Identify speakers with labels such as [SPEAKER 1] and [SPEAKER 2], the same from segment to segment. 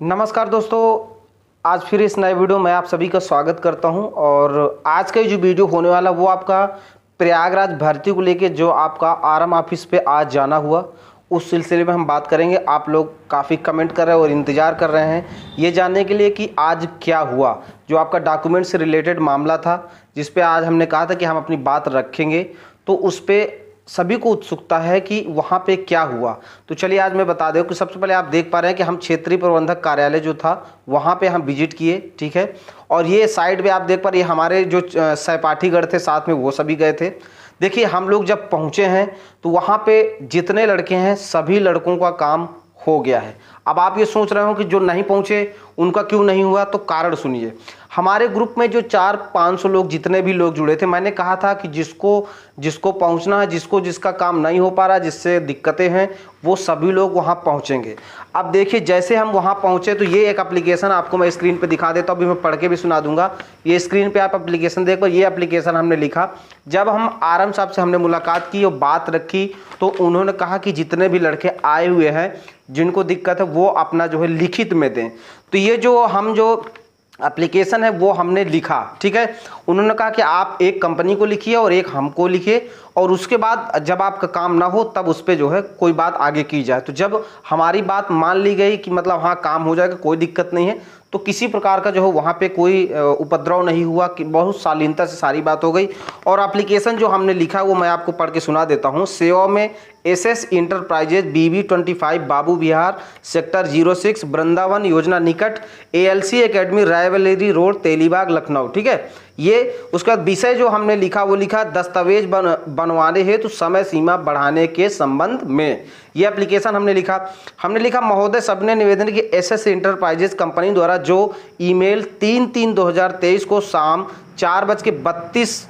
[SPEAKER 1] नमस्कार दोस्तों, आज फिर इस नए वीडियो में आप सभी का स्वागत करता हूं। और आज का जो वीडियो होने वाला वो आपका प्रयागराज भर्ती को लेके जो आपका आरएम ऑफिस पे आज जाना हुआ उस सिलसिले में हम बात करेंगे। आप लोग काफ़ी कमेंट कर रहे हैं और इंतज़ार कर रहे हैं ये जानने के लिए कि आज क्या हुआ। जो आपका डॉक्यूमेंट से रिलेटेड मामला था जिस पे आज हमने कहा था कि हम अपनी बात रखेंगे, तो उस पर सभी को उत्सुकता है कि वहाँ पे क्या हुआ। तो चलिए आज मैं बता दूं कि सबसे पहले आप देख पा रहे हैं कि हम क्षेत्रीय प्रबंधक कार्यालय जो था वहाँ पे हम विजिट किए, ठीक है। और ये साइड पे आप देख पा रहे हैं हमारे जो सहपाठीगण थे साथ में वो सभी गए थे। देखिए हम लोग जब पहुँचे हैं तो वहाँ पे जितने लड़के हैं सभी लड़कों का काम हो गया है। अब आप ये सोच रहे हो कि जो नहीं पहुँचे उनका क्यों नहीं हुआ, तो कारण सुनिए। हमारे ग्रुप में जो 400-500 लोग जितने भी लोग जुड़े थे, मैंने कहा था कि जिसको पहुंचना है, जिसको जिसका काम नहीं हो पा रहा, जिससे दिक्कतें हैं, वो सभी लोग वहां पहुंचेंगे। अब देखिए जैसे हम वहां पहुंचे तो ये एक एप्लीकेशन आपको मैं स्क्रीन पे दिखा देता हूँ, अभी मैं पढ़ के भी सुना दूंगा। ये स्क्रीन पे आप एप्लीकेशन देखो, ये एप्लीकेशन हमने लिखा। जब हम आरएम साहब से हमने मुलाकात की और बात रखी तो उन्होंने कहा कि जितने भी लड़के आए हुए हैं जिनको दिक्कत है वो अपना जो है लिखित में दें। तो ये जो हम जो एप्लीकेशन है वो हमने लिखा, ठीक है। उन्होंने कहा कि आप एक कंपनी को लिखिए और एक हमको लिखिए, और उसके बाद जब आपका काम ना हो तब उस पर जो है कोई बात आगे की जाए। तो जब हमारी बात मान ली गई कि मतलब हाँ काम हो जाएगा, कोई दिक्कत नहीं है, तो किसी प्रकार का जो है वहाँ पे कोई उपद्रव नहीं हुआ, कि बहुत शालीनता से सारी बात हो गई। और एप्लीकेशन जो हमने लिखा वो मैं आपको पढ़ के सुना देता हूँ। सेवा में एसएस इंटरप्राइजेज BB25 बाबू विहार सेक्टर 06 वृंदावन योजना निकट ALC academy Raebareli road Telibagh Lucknow, ठीक है। ये उसका विषय जो हमने लिखा वो लिखा दस्तावेज बनवाने हेतु तो समय सीमा बढ़ाने के संबंध में। ये एप्लीकेशन हमने लिखा महोदय सबने निवेदन की एसएस इंटरप्राइजेज कंपनी द्वारा जो ईमेल 3/3/2023 को शाम 4:32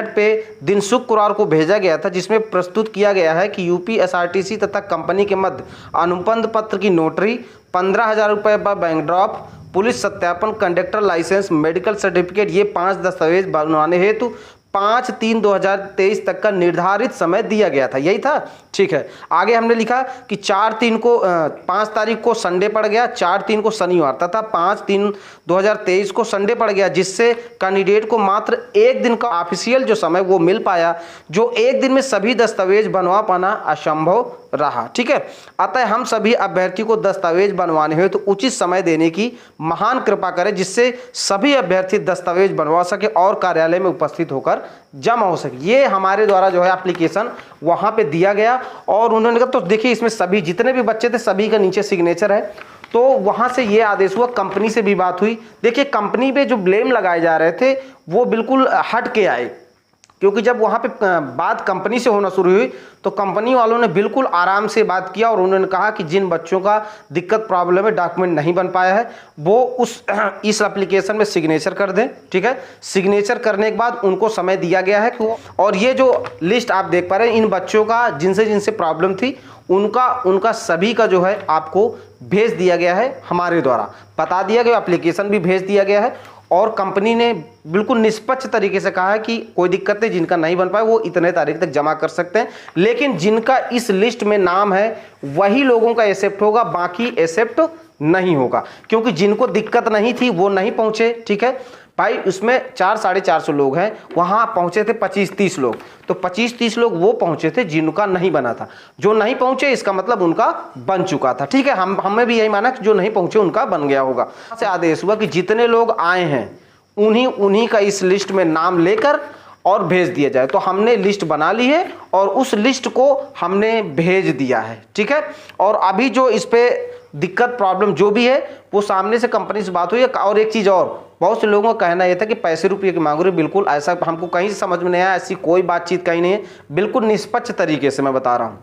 [SPEAKER 1] पे दिन शुक्रवार को भेजा गया था, जिसमें प्रस्तुत किया गया है कि UPSRTC तथा कंपनी के मध्य अनुबंध पत्र की नोटरी 15,000 रुपये पर बैंक ड्रॉप पुलिस सत्यापन कंडक्टर लाइसेंस मेडिकल सर्टिफिकेट ये 5 दस्तावेज बनवाने हेतु 5/3/2023 तक का निर्धारित समय दिया गया था। यही था, ठीक है। आगे हमने लिखा कि 5 तारीख को संडे पड़ गया, 4/3 को शनिवार तथा 5/3/2023 को संडे पड़ गया, जिससे कैंडिडेट को मात्र एक दिन का ऑफिशियल जो समय वो मिल पाया, जो एक दिन में सभी दस्तावेज बनवा पाना असंभव रहा, ठीक है। अतः हम सभी अभ्यर्थी को दस्तावेज बनवाने हुए तो उचित समय देने की महान कृपा करें, जिससे सभी अभ्यर्थी दस्तावेज बनवा सके और कार्यालय में उपस्थित होकर जमा हो सके। ये हमारे द्वारा जो है एप्लीकेशन वहां पे दिया गया। और उन्होंने कहा तो देखिए इसमें सभी जितने भी बच्चे थे सभी का नीचे सिग्नेचर है। तो वहां से ये आदेश हुआ, कंपनी से भी बात हुई। देखिए कंपनी पे जो ब्लेम लगाए जा रहे थे वो बिल्कुल हट के आए, क्योंकि जब वहाँ पे बात कंपनी से होना शुरू हुई तो कंपनी वालों ने बिल्कुल आराम से बात किया और उन्होंने कहा कि जिन बच्चों का दिक्कत प्रॉब्लम है, डॉक्यूमेंट नहीं बन पाया है, वो इस एप्लीकेशन में सिग्नेचर कर दें, ठीक है। सिग्नेचर करने के बाद उनको समय दिया गया है कि और ये जो लिस्ट आप देख पा रहे हैं इन बच्चों का जिनसे प्रॉब्लम थी उनका सभी का जो है आपको भेज दिया गया है, हमारे द्वारा बता दिया गया, एप्लीकेशन भी भेज दिया गया है। और कंपनी ने बिल्कुल निष्पक्ष तरीके से कहा है कि कोई दिक्कत नहीं, जिनका नहीं बन पाए वो इतने तारीख तक जमा कर सकते हैं, लेकिन जिनका इस लिस्ट में नाम है वही लोगों का एक्सेप्ट होगा, बाकी एक्सेप्ट नहीं होगा। क्योंकि जिनको दिक्कत नहीं थी वो नहीं पहुंचे, ठीक है भाई। उसमें 400-450 लोग हैं, वहां पहुंचे थे 25-30 लोग, तो 25-30 लोग वो पहुंचे थे जिनका नहीं बना था। जो नहीं पहुंचे इसका मतलब उनका बन चुका था, ठीक है। हमें भी यही माना कि जो नहीं पहुंचे उनका बन गया होगा। से आदेश हुआ कि जितने लोग आए हैं उन्हीं का इस लिस्ट में नाम लेकर और भेज दिया जाए। तो हमने लिस्ट बना ली है और उस लिस्ट को हमने भेज दिया है, ठीक है। और अभी जो इस पे दिक्कत प्रॉब्लम जो भी है वो सामने से कंपनी से बात हुई है। और एक चीज़ और, बहुत से लोगों का कहना यह था कि पैसे रुपये की मांग रही, बिल्कुल ऐसा हमको कहीं से समझ में नहीं आया, ऐसी कोई बातचीत कहीं नहीं है। बिल्कुल निष्पक्ष तरीके से मैं बता रहा हूँ,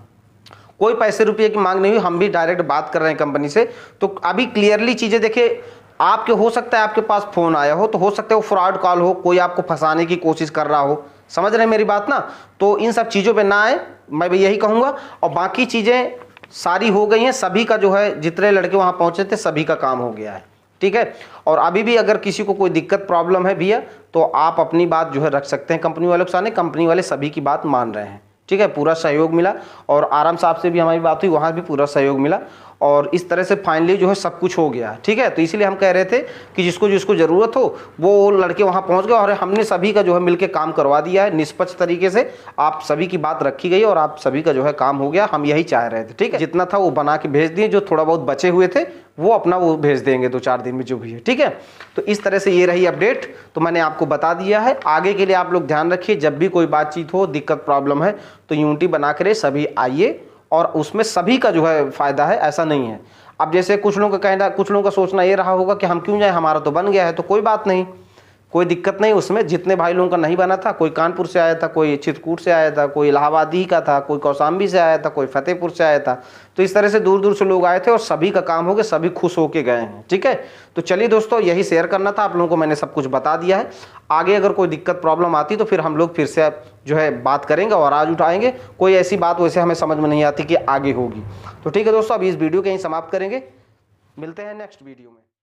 [SPEAKER 1] कोई पैसे रुपये की मांग नहीं हुई। हम भी डायरेक्ट बात कर रहे हैं कंपनी से। तो अभी क्लियरली चीज़ें देखिए, आपके हो सकता है आपके पास फ़ोन आया हो, तो हो सकता है वो फ्रॉड कॉल हो, कोई आपको फंसाने की कोशिश कर रहा हो, समझ रहे हैं मेरी बात ना। तो इन सब चीज़ों पे ना आए, मैं भी यही कहूँगा। और बाकी चीज़ें सारी हो गई हैं, सभी का जो है जितने लड़के वहाँ पहुँचे थे सभी का काम हो गया है, ठीक है। और अभी भी अगर किसी को कोई दिक्कत प्रॉब्लम है भैया तो आप अपनी बात जो है रख सकते हैं कंपनी वालों के सामने, कंपनी वाले सभी की बात मान रहे हैं। ठीक है, पूरा सहयोग मिला। और आराम साहब से भी हमारी बात हुई, वहाँ भी पूरा सहयोग मिला और इस तरह से फाइनली जो है सब कुछ हो गया। ठीक है, तो इसीलिए हम कह रहे थे कि जिसको जिसको ज़रूरत हो वो लड़के वहाँ पहुँच गए और हमने सभी का जो है मिलकर काम करवा दिया है निष्पक्ष तरीके से। आप सभी की बात रखी गई और आप सभी का जो है काम हो गया, हम यही चाह रहे थे। ठीक है, जितना था वो बना के भेज दिए, जो थोड़ा बहुत बचे हुए थे वो अपना वो भेज देंगे 2-4 दिन में जो भी है। ठीक है, तो इस तरह से ये रही अपडेट, तो मैंने आपको बता दिया है। आगे के लिए आप लोग ध्यान रखिए, जब भी कोई बातचीत हो, दिक्कत प्रॉब्लम है तो यूनिटी बना करे सभी आइए और उसमें सभी का जो है फायदा है, ऐसा नहीं है। अब जैसे कुछ लोगों का कहना, कुछ लोगों का सोचना ये रहा होगा कि हम क्यों जाए, हमारा तो बन गया है। तो कोई बात नहीं, कोई दिक्कत नहीं उसमें। जितने भाई लोगों का नहीं बना था, कोई कानपुर से आया था, कोई चित्रकूट से आया था, कोई इलाहाबादी का था, कोई कौशाम्बी से आया था, कोई फतेहपुर से आया था। तो इस तरह से दूर दूर से लोग आए थे और सभी का काम हो गया, सभी खुश होके गए हैं। ठीक है, तो चलिए दोस्तों, यही शेयर करना था आप लोगों को, मैंने सब कुछ बता दिया है। आगे अगर कोई दिक्कत प्रॉब्लम आती तो फिर हम लोग फिर से जो है बात करेंगे और आज उठाएंगे। कोई ऐसी बात वैसे हमें समझ में नहीं आती कि आगे होगी। तो ठीक है दोस्तों, अभी इस वीडियो को यहीं समाप्त करेंगे, मिलते हैं नेक्स्ट वीडियो में।